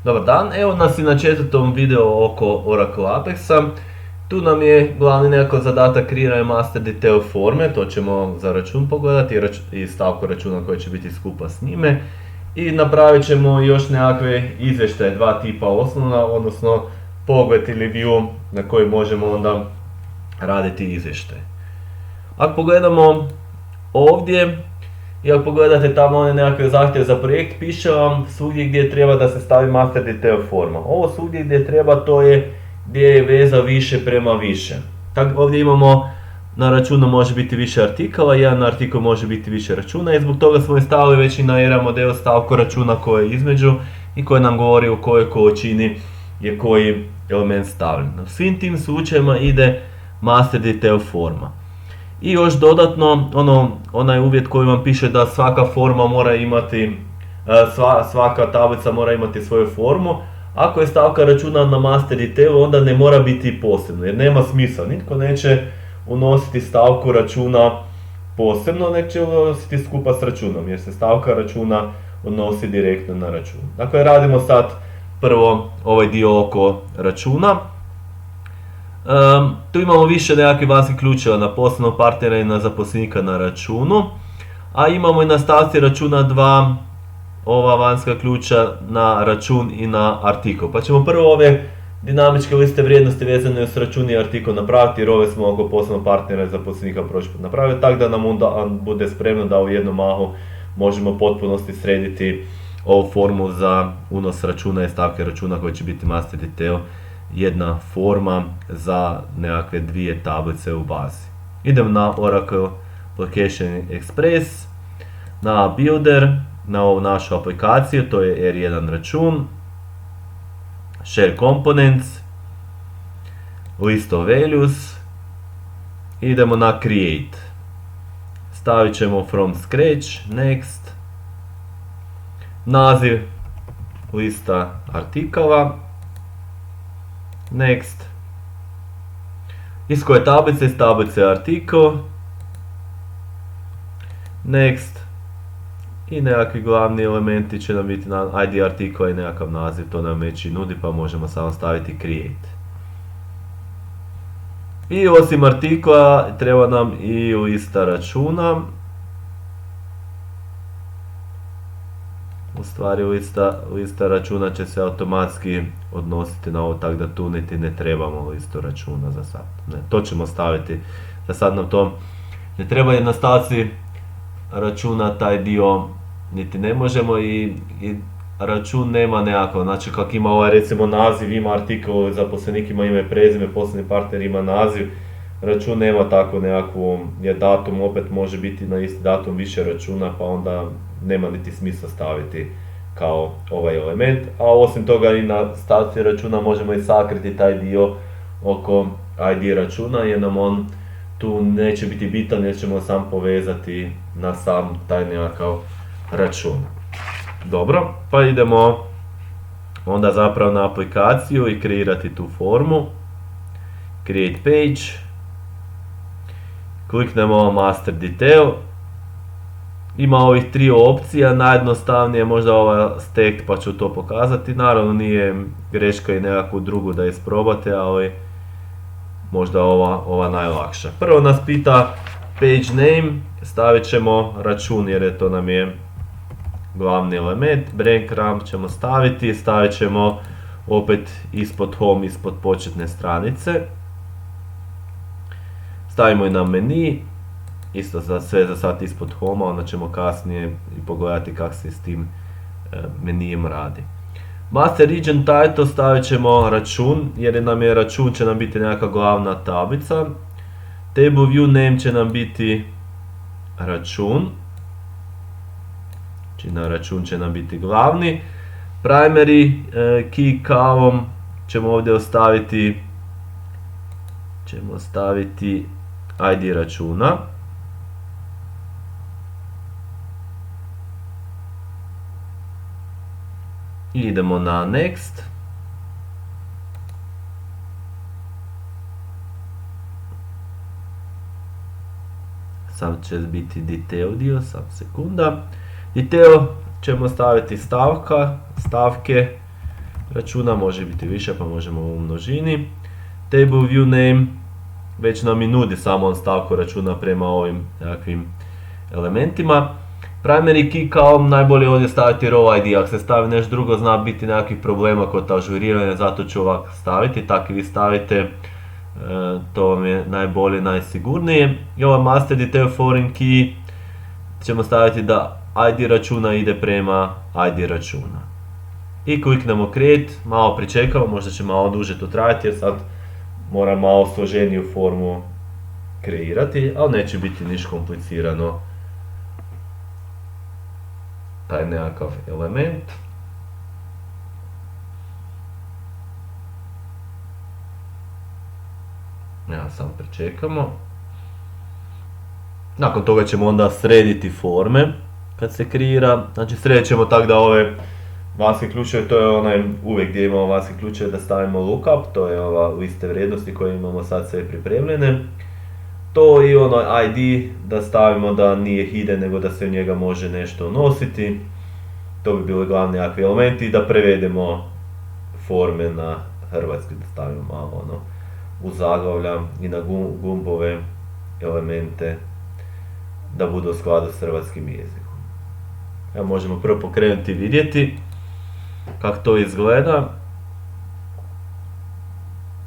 Dobar dan, evo nas i na četvrtom videu oko Oracle Apexa. Tu nam je glavni nekakav zadatak kreiranja master detail forme, to ćemo za račun pogledati i stavku računa koji će biti skupa s njime. I napravit ćemo još nekakve izvještaje, dva tipa osnovna, odnosno pogled ili view na koji možemo onda raditi izvještaj. Ako pogledamo ovdje, i ako pogledate tamo one nekakve zahtjeve za projekt, piše vam svugdje gdje treba da se stavi master detail forma. Ovo svugdje gdje treba, to je gdje je veza više prema više. Tako ovdje imamo na računu može biti više artikala, jedan artikl može biti više računa i zbog toga smo je stavili već i na era model stavku računa koje je između i koje nam govori u kojoj količini je koji element stavljen. Na svim tim slučajevima ide master detail forma. I još dodatno, onaj uvjet koji vam piše da svaka forma mora imati, svaka tablica mora imati svoju formu. Ako je stavka računa na master detailu, onda ne mora biti posebno, jer nema smisla. Nitko neće unositi stavku računa posebno, nek će unositi skupa s računom, jer se stavka računa odnosi direktno na račun. Dakle, radimo sad prvo ovaj dio oko računa. Tu imamo više nekakvih vanjskih ključeva na poslovnog partnera i na zaposlenika na računu, a imamo i na stavci računa dva ova vanjska ključa na račun i na artikl. Pa ćemo prvo ove dinamičke liste vrijednosti vezane uz račun i artikl napraviti, jer ove smo oko poslovnog partnera i zaposlenika prošli put napraviti, tako da nam onda bude spremno da u jednom mahu možemo u potpunosti srediti ovu formu za unos računa i stavke računa koji će biti master detail, jedna forma za nekakve dvije tablice u bazi. Idem na Oracle Application Express, na Builder, na ovu našu aplikaciju, to je R1 račun, Share Components, List of Values, idemo na Create. Stavit ćemo From Scratch, Next, naziv lista artikala, Next, iz koje tablice, iz tablice artikl, Next, i nekakvi glavni elementi će nam biti ID artikla i nekakav naziv, to nam već i nudi pa možemo samo staviti Create. I osim artikla treba nam i lista računa. U stvari lista računa će se automatski odnositi na ovo, tako da tu niti ne trebamo listu računa za sad. Ne, to ćemo staviti, za sad nam to ne treba, jer na stavci računa taj dio niti ne možemo i račun nema nekako, znači kak ima ovaj recimo naziv, ima artikl, zaposlenik ima ime i prezime, poslovni partner ima naziv, račun nema tako nekakvu, je datum opet može biti na isti datum više računa, pa onda nema niti smisla staviti kao ovaj element, a osim toga i na stavci računa možemo i sakriti taj dio oko ID računa, jer nam on tu neće biti bitan, jer ćemo sam povezati na sam taj nekakav račun. Dobro, pa idemo onda zapravo na aplikaciju i kreirati tu formu. Create page, kliknemo master detail. Ima ovih tri opcija, najjednostavnije možda ova stack, pa ću to pokazati. Naravno nije greška i nekakvu drugu da isprobate, ali možda ova najlakša. Prvo nas pita page name, stavit ćemo račun jer je to nam je glavni element. Breadcrumb ćemo staviti ćemo opet ispod home, ispod početne stranice. Stavimo i na meni, isto sve za sad ispod home, onda ćemo kasnije i pogledati kako se s tim menijem radi. Master region title stavit ćemo račun, jer nam je račun će nam biti nekakva glavna tablica. Table view name će nam biti račun, znači na račun će nam biti glavni. Primary key column ćemo ovdje ostaviti, ID računa. I idemo na Next. Sam će biti detail dio, sam sekunda. Detail ćemo staviti stavke, računa, može biti više pa možemo u množini. Table view name već nam i nudi samo stavku računa prema ovim nekakvim elementima. Primary key kao najbolje ovdje staviti row ID, ako se stavi nešto drugo zna biti nekakvih problema kod ažuriranja, zato ću ovako staviti, tako i vi stavite, to vam je najbolje, najsigurnije. I ovaj master detail foreign key ćemo staviti da ID računa ide prema ID računa. I kliknemo create, malo pričekamo, možda će malo duže to trajati jer sad moram malo složeniju formu kreirati, ali neće biti niš komplicirano taj nekakav element. Ja, samo pričekamo. Nakon toga ćemo onda srediti forme kad se kreira. Znači sredit ćemo tako da ove vanjske ključeve, to je onaj uvijek gdje imamo vanjske ključeve da stavimo lookup, to je ova liste vrijednosti koje imamo sad sve pripremljene. To i ono ID da stavimo da nije hidden nego da se u njega može nešto unositi. To bi bili glavni nekakvi elementi i da prevedemo forme na hrvatski, da stavimo malo ono u zaglavlja i na gumbove elemente da budu u skladu s hrvatskim jezikom. Evo možemo prvo pokrenuti i vidjeti kako to izgleda.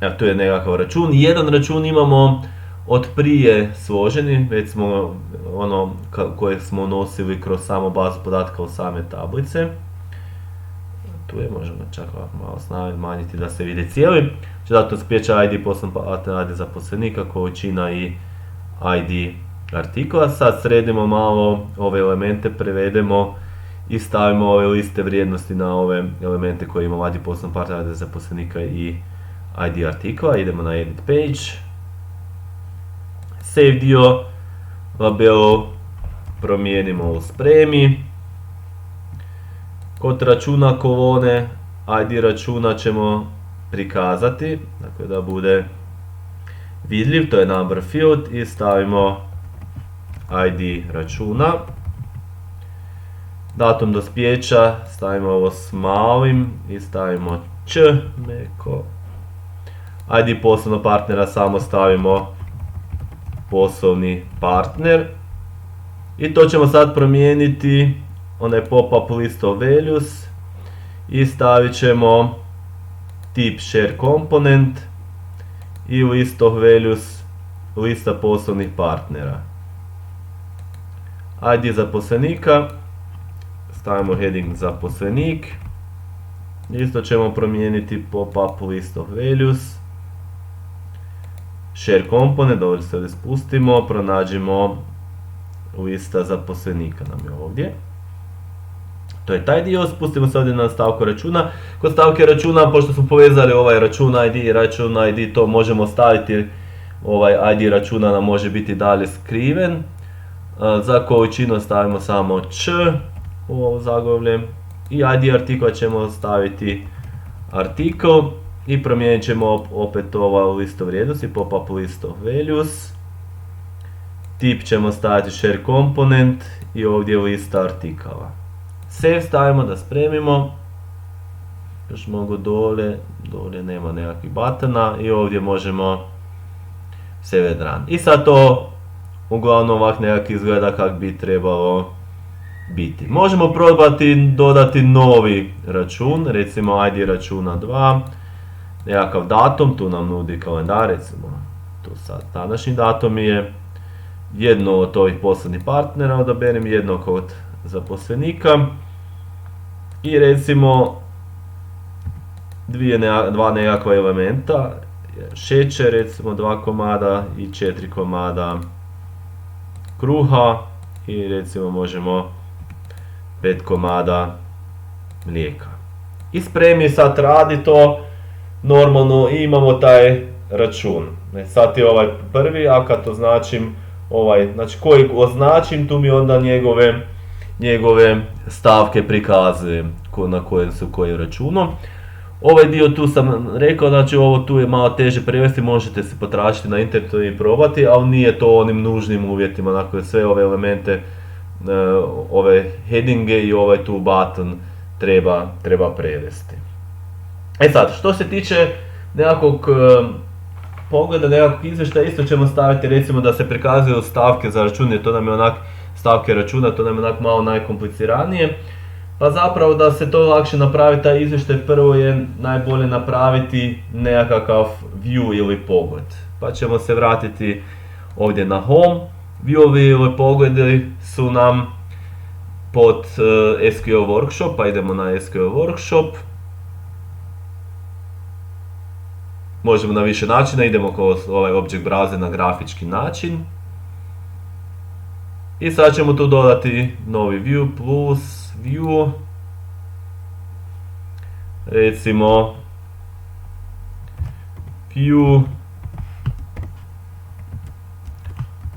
Evo tu je nekakav račun. Jedan račun imamo od prije složeni, već smo ono koje smo unosili kroz samu bazu podatka u same tablice. Tu je, možemo čak malo smanjiti da se vidi cijeli. Zato spjeća ID poslan ID zaposlenika, količina i ID artikla. Sad sredimo malo ove elemente, prevedemo i stavimo ove liste vrijednosti na ove elemente koje imamo ID poslan partner, ID zaposlenika i ID artikla. Idemo na edit page. Save dio, label promijenimo u spremi. Kod računa kolone ID računa ćemo prikazati, dakle da bude vidljiv, to je number field i stavimo ID računa. Datum dospijeća stavimo ovo s malim i stavimo č neko. ID poslovnog partnera samo stavimo poslovni partner. I to ćemo sad promijeniti onaj pop-up list of values i stavit ćemo tip share component i list of values lista poslovnih partnera. ID zaposlenika stavimo heading zaposlenik. Isto ćemo promijeniti pop-up list of values. Share component, dobro se ovdje spustimo, pronađemo lista zaposlenika nam je ovdje. To je taj dio, spustimo se ovdje na stavku računa. Kod stavke računa, pošto smo povezali ovaj račun ID i račun ID, to možemo staviti, ovaj ID računa nam može biti dalje skriven. Za količinu stavimo samo č u ovo zaglavlje i ID artikla ćemo staviti artikel i promijenit ćemo opet ova lista vrijednosti, pop-up list of values. Tip ćemo staviti share component i ovdje lista artikala. Save stavimo da spremimo. Još mogu dole nema nekakvih batona i ovdje možemo save and run. I sad to uglavnom ovak nekak izgleda kak bi trebalo biti. Možemo probati dodati novi račun, recimo ID računa 2, nekakav datum, tu nam nudi kalendar, recimo tu sad današnji datum je, jedno od ovih poslovnih partnera odaberem, jednog od zaposlenika i recimo dva nekakva elementa, šećer recimo 2 komada i 4 komada kruha i recimo možemo 5 komada mlijeka. I spremi sad radi to normalno i imamo taj račun. Sad je ovaj prvi, a kad označim znači koji označim, tu mi onda njegove stavke prikazujem na kojem su kojim računom. Ovaj dio tu sam rekao, znači ovo tu je malo teže prevesti, možete se potražiti na internetu i probati, ali nije to onim nužnim uvjetima, dakle sve ove elemente, ove headinge i ovaj tu button treba prevesti. E sad, što se tiče nekakvog pogleda, nekakvog izvještaja, isto ćemo staviti recimo da se prikazuju stavke za račun, jer to nam je onak stavke računa, to nam je onak malo najkompliciranije. Pa zapravo da se to lakše napravi taj izvještaj, prvo je najbolje napraviti nekakav view ili pogled. Pa ćemo se vratiti ovdje na home. Viewovi ili pogledi su nam pod SQL Workshop, pa idemo na SQL Workshop. Možemo na više načina, idemo kroz ovaj Object Browser na grafički način. I sad ćemo tu dodati novi view plus view. Recimo view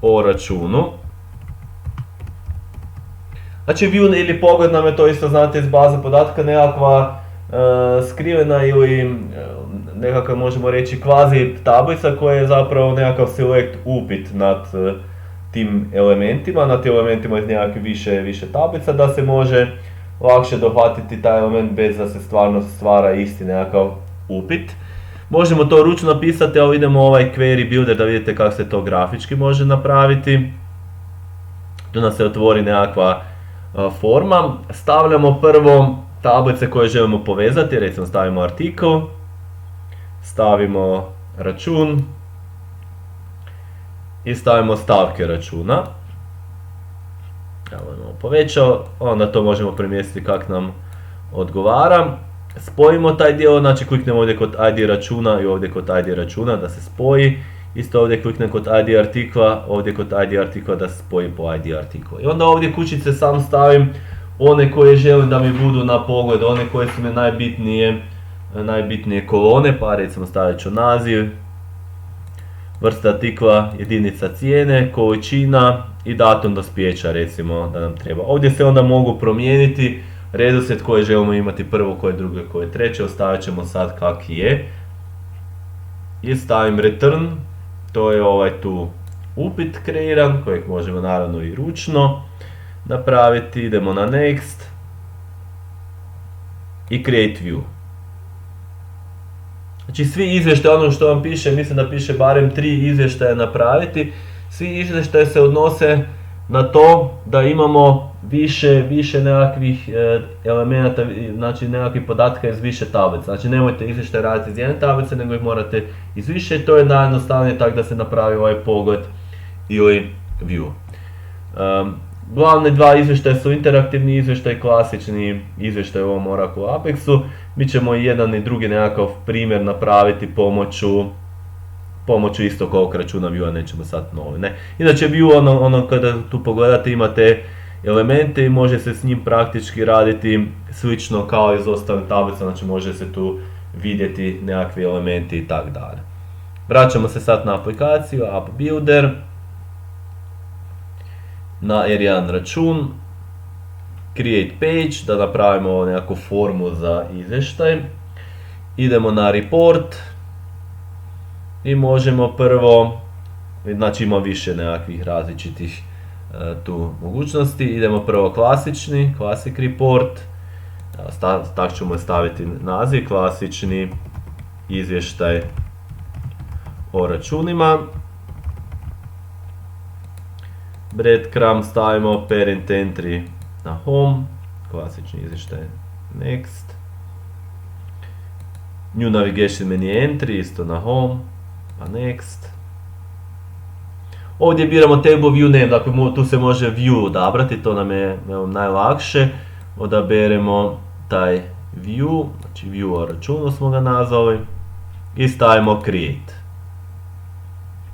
o računu. Znači view ili pogled nam je, to isto znate iz baze podatka, nekakva skrivena ili nekakav možemo reći kvazi tablica koja je zapravo nekakav select upit nad tim elementima, nad tim elementima iz nekakve više tablica, da se može lakše dohvatiti taj element bez da se stvarno stvara isti nekakav upit. Možemo to ručno napisati, ali idemo ovaj query builder da vidite kako se to grafički može napraviti. Tu nam se otvori nekakva forma. Stavljamo prvo tablice koje želimo povezati, recimo stavimo artikel, stavimo račun i stavimo stavke računa. Evo imamo povećao, onda to možemo premjestiti kako nam odgovara. Spojimo taj dio, znači kliknemo ovdje kod ID računa i ovdje kod ID računa da se spoji. Isto ovdje kliknem kod ID artikla, ovdje kod ID artikla da se spoji po ID artikla. I onda ovdje kućice sam stavim one koje želim da mi budu na pogled, one koje su mi najbitnije kolone, pa recimo stavit ću naziv, vrsta artikla, jedinica cijene, količina i datum dospijeća recimo da nam treba. Ovdje se onda mogu promijeniti redoslijed koje želimo imati, prvo, koje drugo, koje treće, ostavit ćemo sad kak je. I stavim return, to je ovaj tu upit kreiran, kojeg možemo naravno i ručno napraviti. Idemo na next i create view. Znači svi izvještaje, ono što vam piše, mislim da piše barem 3 izvještaja napraviti, svi izvještaje se odnose na to da imamo više nekakvih elemenata, znači nekakvih podatka iz više tablica. Znači nemojte izvještaj raditi iz jedne tablice, nego ih morate iz više, i to je najjednostavnije tako da se napravi ovaj pogled ili view. Glavne dva izvještaja su interaktivni izvještaj, klasični izvještaj u ovom Oracle Apexu. Mi ćemo i jedan i drugi nekakav primjer napraviti pomoću istog ovog računa viewa, nećemo sad novi. Ne. Inače view, ono kada tu pogledate imate elemente i može se s njim praktički raditi slično kao iz ostalih tablica, znači može se tu vidjeti nekakvi elementi i tako dalje. Vraćamo se sad na aplikaciju, App Builder, na R1 račun, Create Page, da napravimo nekakvu formu za izvještaj. Idemo na Report i možemo prvo, znači ima više nekakvih različitih tu mogućnosti. Idemo prvo klasični, Classic Report, tako ćemo staviti naziv, klasični izvještaj o računima. Breadcrumb stavimo parent entry na home, klasični izvještaj next. New navigation menu entry isto na home, pa next. Ovdje biramo table view name, dakle tu se može view odabrati, to nam je najlakše. Odaberemo taj view, znači view o računu smo ga nazvali i stavimo create.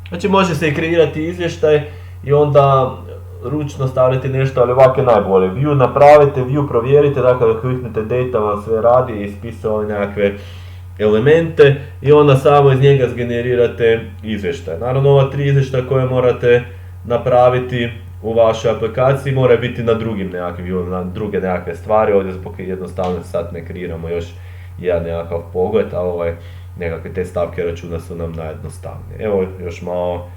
Znači može se i kreirati izvještaj i onda ručno stavljati nešto, ali ovako je najbolje. View napravite, view provjerite, dakle da kliknete data vam sve radi i ispisali nekakve elemente i onda samo iz njega zgenerirate izvještaj. Naravno ova 3 izvještaja koje morate napraviti u vašoj aplikaciji mora biti na drugim nekakvim, na druge nekakve stvari. Ovdje zbog jednostavno sad ne kreiramo još jedan nekakav pogled, ali nekakve te stavke računa su nam najjednostavnije. Evo još malo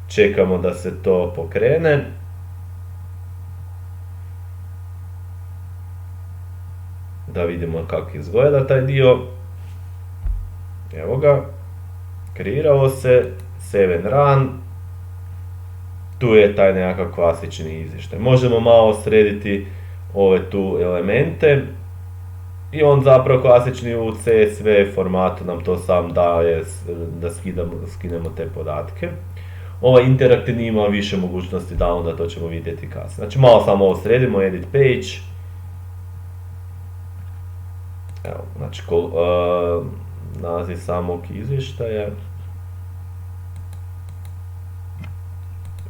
čekamo da se to pokrene. Da vidimo kako izgleda taj dio. Evo ga, kreirao se, save and run, tu je taj nekakav klasični izvještaj. Možemo malo srediti ove tu elemente i on zapravo klasični u CSV formatu nam to sam daje da skinemo te podatke. Ovaj interaktivni ima više mogućnosti downloada, to ćemo vidjeti kasnije. Znači malo samo ovo sredimo, edit page. Evo, znači naziv samog izvještaja.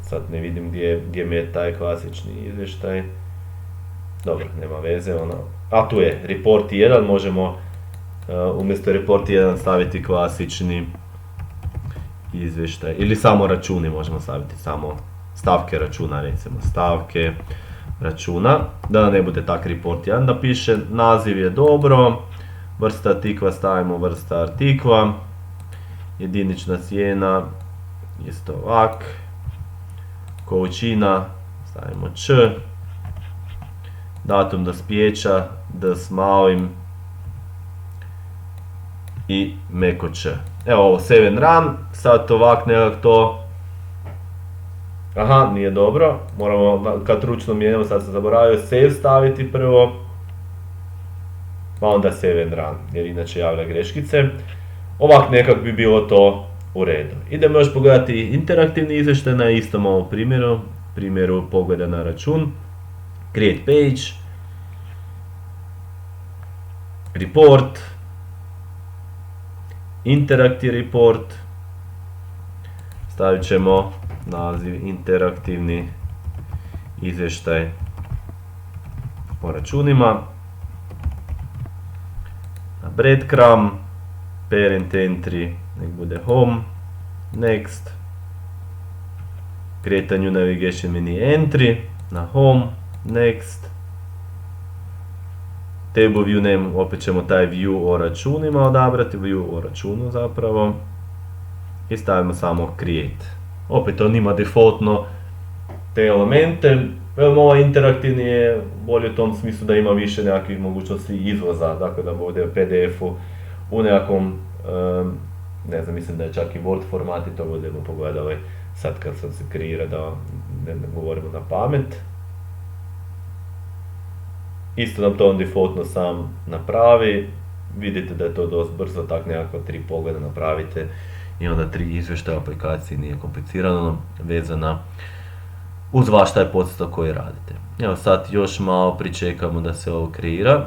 Sad ne vidim gdje mi je taj klasični izvještaj. Dobro, nema veze, a tu je, report 1, možemo umjesto report 1 staviti klasični izvještaj, ili samo računi možemo staviti, samo stavke računa, recimo stavke računa, da ne bude tak report 1 da piše, naziv je dobro, vrsta artikla stavimo vrsta artikla, jedinična cijena, isto ovak, količina stavimo č, datum dospijeća d s malim i meko č. Evo ovo, save and run, sad ovak nekak to, aha, nije dobro, moramo kad ručno mijenjamo, sad sam zaboravio, save staviti prvo, pa onda save and run, jer inače javlja greškice. Ovak nekak bi bilo to u redu. Idemo još pogledati interaktivni izvještaj na istom ovom primjeru pogleda na račun. Create page, report, interactive report, stavit ćemo naziv interaktivni izvještaj o računima, na breadcrumb, parent entry, nek bude home, next, create a new navigation menu entry, na home, next, table view name, opet ćemo taj view o računima odabrati, view o računu zapravo, i stavimo samo create. Opet on ima defaultno te elemente, ovaj interaktivni je bolje u tom smislu da ima više nekakvih mogućnosti izlaza, dakle da bude u PDF-u u nekakvom, ne znam, mislim da je čak i Word format i to budemo pogledali sad kad sam se kreira, da ne govorimo na pamet. Isto nam to on defaultno sam napravi, vidite da je to dosta brzo, tak nekako 3 pogleda napravite i onda 3 izvještaja aplikacije, nije komplicirano, vezana uz vaš taj podstat koji radite. Evo sad još malo pričekamo da se ovo kreira,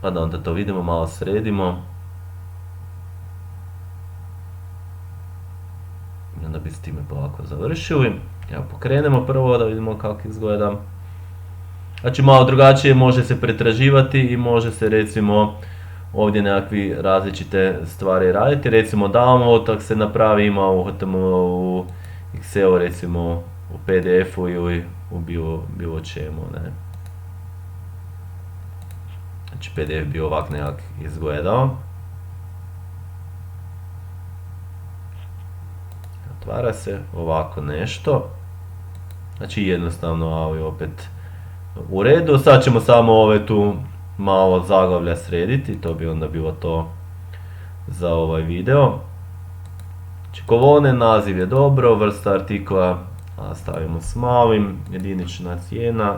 pa da onda to vidimo, malo sredimo. I onda bi s time polako završili. Evo pokrenemo prvo da vidimo kako izgleda. Znači malo drugačije može se pretraživati i može se recimo ovdje nekakve različite stvari raditi. Recimo download, ako se napravi ima u HTML-u, u Excelu, recimo u PDF-u ili u bilo čemu. Ne. Znači PDF bi ovak nekak izgledao. Otvara se ovako nešto. Znači jednostavno, ali opet u redu. Sad ćemo samo ove tu malo zaglavlja srediti, to bi onda bilo to za ovaj video. Znači kolone, naziv je dobro, vrsta artikla stavimo s malim, jedinična cijena,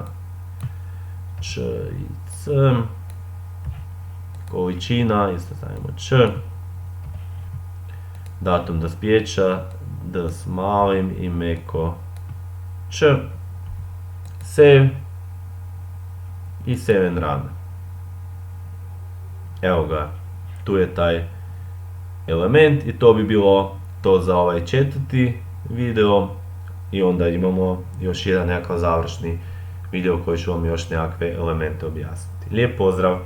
č i c, količina, isto stavimo č, datum dospijeća, d s malim i meko č, save i save and run. Evo ga, tu je taj element i to bi bilo to za ovaj 4. video i onda imamo još jedan nekakav završni video koji ću vam još nekakve elemente objasniti. Lijep pozdrav!